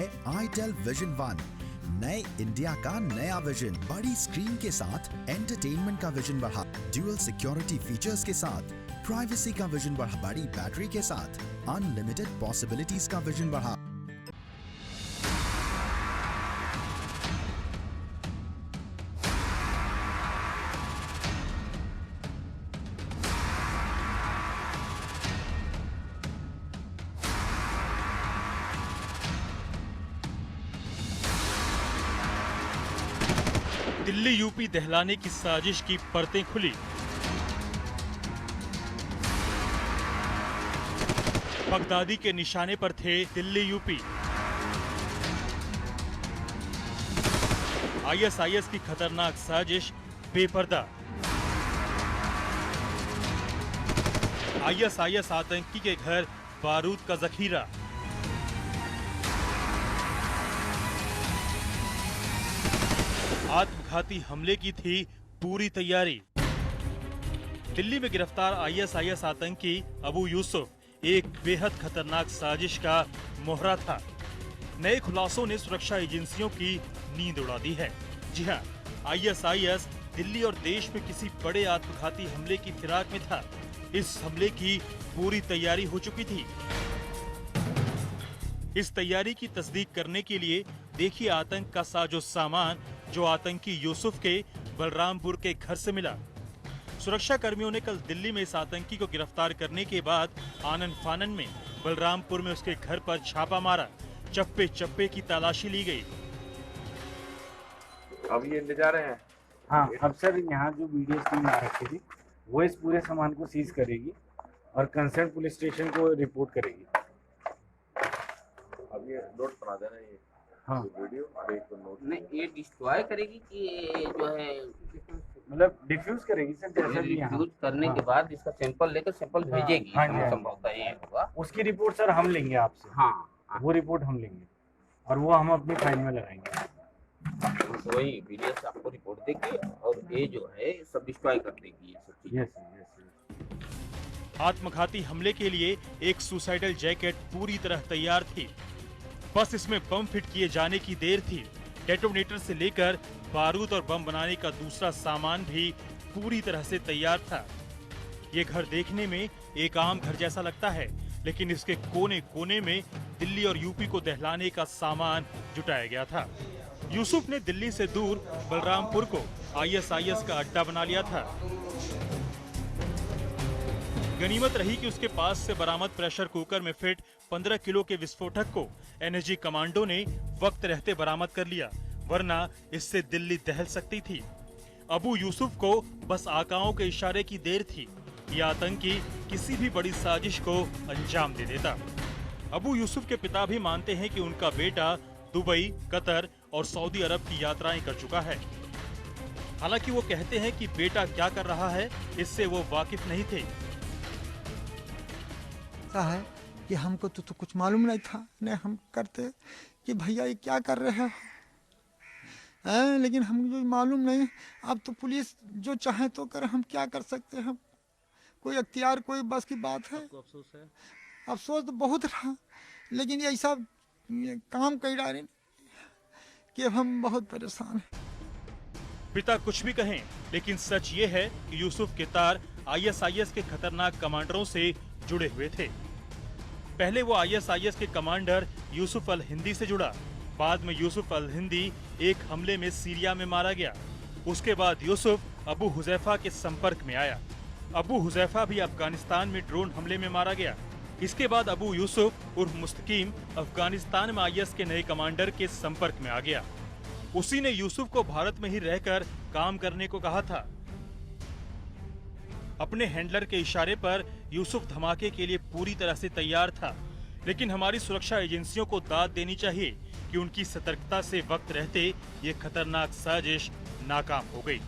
है itel vision one. नए India का नया विजन, बड़ी स्क्रीन के साथ एंटरटेनमेंट का विजन बढ़ा, ड्यूअल सिक्योरिटी फीचर्स के साथ प्राइवेसी का विजन बढ़ा, बड़ी बैटरी के साथ अनलिमिटेड पॉसिबिलिटीज का विजन बढ़ा। दिल्ली यूपी दहलाने की साजिश की परतें खुली। बगदादी के निशाने पर थे दिल्ली यूपी। आईएसआईएस की खतरनाक साजिश बेपर्दा। आईएसआईएस आतंकी के घर बारूद का जखीरा। आत्मघाती हमले की थी पूरी तैयारी। दिल्ली में गिरफ्तार आईएसआईएस आतंकी अबू यूसुफ एक बेहद खतरनाक साजिश का मोहरा था। नए खुलासों ने सुरक्षा एजेंसियों की नींद उड़ा दी है। जी हां, आईएसआईएस दिल्ली और देश में किसी बड़े आत्मघाती हमले की फिराक में था। इस हमले की पूरी तैयारी हो चुकी थी। इस तैयारी की तस्दीक करने के लिए देखिए आतंक का साजो सामान जो आतंकी यूसुफ के बलरामपुर के घर से मिला। सुरक्षा कर्मियों ने कल दिल्ली में इस आतंकी को गिरफ्तार करने के बाद आनन फानन में बलरामपुर में उसके घर पर छापा मारा। चप्पे चप्पे की तलाशी ली गई। अब ये ले जा रहे हैं। हाँ, अब सर यहाँ जो वीडियो टीम आ रखी थी वो इस पूरे सामान को सीज करेगी और कंसर्न पुलिस स्टेशन को रिपोर्ट करेगी। अब ये नोट बना देना ये। हाँ, वीडियो और एक नोट नहीं, ये डिस्ट्रॉय करेगी कि ये जो है मतलब डिफ्यूज करेगी सर, जैसा भी यहाँ डिफ्यूज करने के बाद इसका सैंपल लेकर सैंपल भेजेगी। हाँ जी, संभवतः ये होगा। उसकी रिपोर्ट सर हम लेंगे आपसे। हाँ, वो रिपोर्ट हम लेंगे और वो हम अपनी फाइल में लगाएंगे। तो वही वीडियो से आपको रिपोर्ट देगी और ये जो है सब डिस्ट्रॉय कर देगी ये सब चीजें। Yes yes. आत्मघाती हमले के लिए एक सुसाइडल जैकेट पूरी तरह तैयार थी। बस इसमें बम फिट किए जाने की देर थी। डेटोनेटर से लेकर बारूद और बम बनाने का दूसरा सामान भी पूरी तरह से तैयार था। ये घर देखने में एक आम घर जैसा लगता है, लेकिन इसके कोने कोने में दिल्ली और यूपी को दहलाने का सामान जुटाया गया था। यूसुफ ने दिल्ली से दूर बलरामपुर को आईएसआईएस का अड्डा बना लिया था। गनीमत रही कि उसके पास से बरामद प्रेशर कुकर में फिट 15 किलो के विस्फोटक को एनएसजी कमांडो ने वक्त रहते बरामद कर लिया, वरना इससे दिल्ली दहल सकती थी। अबू यूसुफ को बस आकाओं के इशारे की देर थी। ये आतंकी किसी भी बड़ी साजिश को अंजाम दे देता। अबू यूसुफ के पिता भी मानते हैं कि उनका बेटा दुबई, कतर और सऊदी अरब की यात्राएं कर चुका है। हालांकि वो कहते हैं कि बेटा क्या कर रहा है इससे वो वाकिफ नहीं थे। है कि हमको तो कुछ मालूम नहीं था, नहीं हम करते कि भैया ये क्या कर रहे हैं, लेकिन हमको मालूम नहीं। अब तो पुलिस जो चाहे तो करे, हम क्या कर सकते हैं। कोई अख्तियार कोई बस की बात है। अफसोस है, अफसोस तो बहुत रहा, लेकिन ये ऐसा काम कर डाले कि हम बहुत परेशान हैं। पिता कुछ भी कहें, लेकिन सच ये है कि यूसुफ के तार आईएसआईएस के खतरनाक कमांडरों से जुड़े हुए थे। पहले वो आईएसआईएस के कमांडर यूसुफ अल हिंदी से जुड़ा। बाद में यूसुफ अल हिंदी एक हमले में सीरिया में मारा गया। उसके बाद यूसुफ अबू हुजैफा के संपर्क में आया। अबू हुजैफा भी अफगानिस्तान में ड्रोन हमले में मारा गया। इसके बाद अबू यूसुफ उर्फ मुस्तकीम अफगानिस्तान में आईएस के नए कमांडर के संपर्क में आ गया। उसी ने यूसुफ को भारत में ही रहकर काम करने को कहा था। अपने हैंडलर के इशारे पर यूसुफ धमाके के लिए पूरी तरह से तैयार था, लेकिन हमारी सुरक्षा एजेंसियों को दाद देनी चाहिए कि उनकी सतर्कता से वक्त रहते ये खतरनाक साजिश नाकाम हो गई।